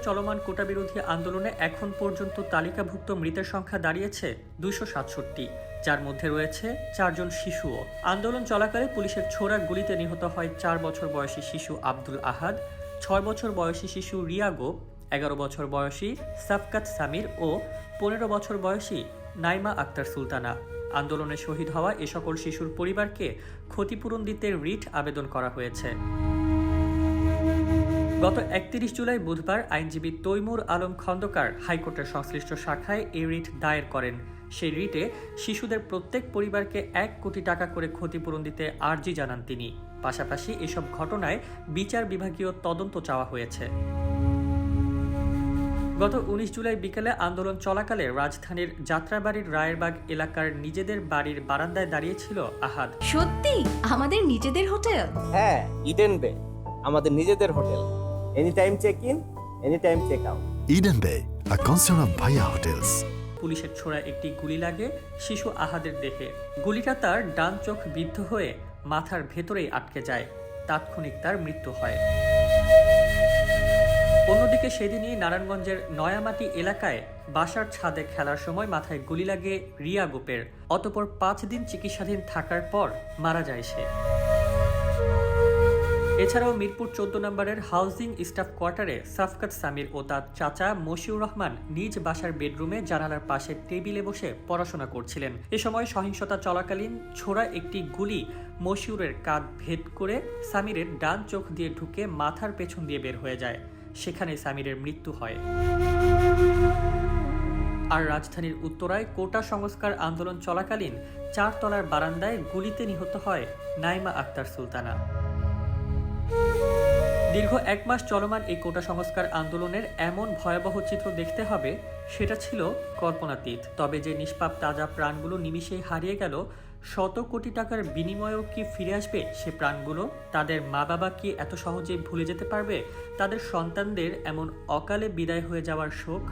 চলমান কোটা বিরোধী আন্দোলনে এখন পর্যন্ত তালিকাভুক্ত মৃতের সংখ্যা দাঁড়িয়েছে 267, যার মধ্যে রয়েছে 4 জন শিশুও। আন্দোলন চলাকালে পুলিশের ছোড়া গুলিতে নিহত হয় 4 বছর বয়সী শিশু আব্দুল আহাদ, 6 বছর বয়সী শিশু রিয়াগো, 11 বছর বয়সী সাফকাত সামির ও 15 বছর বয়সী নাইমা আক্তার সুলতানা। আন্দোলনে শহীদ হওয়া এ সকল শিশুর পরিবারকে ক্ষতিপূরণ দিতে রিট আবেদন করা হয়েছে। গত 31 জুলাই বুধবার আইনজীবী তৈমুর আলম খন্দকার হাইকোর্টের সংশ্লিষ্ট শাখায় এই রিট দায়ের করেন। সেই রিটে শিশুদের প্রত্যেক পরিবারকে 1 কোটি টাকা করে ক্ষতিপূরণ দিতে আর্জি জানান তিনি। পাশাপাশি এসব ঘটনায় বিচার বিভাগীয় তদন্ত চাওয়া হয়েছে। গত 19 জুলাই বিকেলে আন্দোলন চলাকালে রাজধানীর যাত্রাবাড়ির রায়েরবাগ এলাকার নিজেদের বাড়ির বারান্দায় দাঁড়িয়েছিল আহাদ। সত্যি আমাদের নিজেদের হোটেল? হ্যাঁ, ইডেন বে আমাদের নিজেদের hotel. Any time check in, any time check out. Eden Bay, a concern of Bhaiya Hotels. পুলিশের ছোড়া একটি গুলি লাগে শিশু আহাদের দেহে। গুলিটা তার ডান চোখ বিদ্ধ হয়ে মাথার ভেতরেই আটকে যায়। তাৎক্ষণিক তার মৃত্যু হয়। অন্যদিকে সেদিনই নারায়ণগঞ্জের নয়ামাটি এলাকায় বাসার ছাদে খেলার সময় মাথায় গুলি লাগে রিয়া গোপের। অতঃপর 5 দিন চিকিৎসাধীন থাকার পর মারা যায় সে। এছাড়াও মিরপুর 14 নম্বরের হাউজিং স্টাফ কোয়ার্টারে সাফকাত সামির ও তার চাচা মশিউর রহমান নিজ বাসার বেডরুমে জানালার পাশে টেবিলে বসে পড়াশোনা করছিলেন। এ সময় সহিংসতা চলাকালীন ছোড়া একটি গুলি মশিউরের কাঁধ ভেদ করে সামিরের ডান চোখ দিয়ে ঢুকে মাথার পেছন দিয়ে বের হয়ে যায়। সেখানে সামিরের মৃত্যু হয়। আর রাজধানীর উত্তরায় কোটা সংস্কার আন্দোলন চলাকালীন 4 তলার বারান্দায় গুলিতে নিহত হয় নাইমা আক্তার সুলতানা। দীর্ঘ 1 মাস চলমান এই কোটা সংস্কার আন্দোলনের এমন ভয়াবহ চিত্র দেখতে হবে, সেটা ছিল কল্পনাতীত। তবে যে নিষ্পাপ তাজা প্রাণগুলো নিমিষেই হারিয়ে গেল, শত কোটি টাকার বিনিময়েও কি ফিরে আসবে সে প্রাণগুলো? তাদের মা বাবা কি এত সহজেই ভুলে যেতে পারবে তাদের সন্তানদের এমন অকালে বিদায় হয়ে যাওয়ার শোক?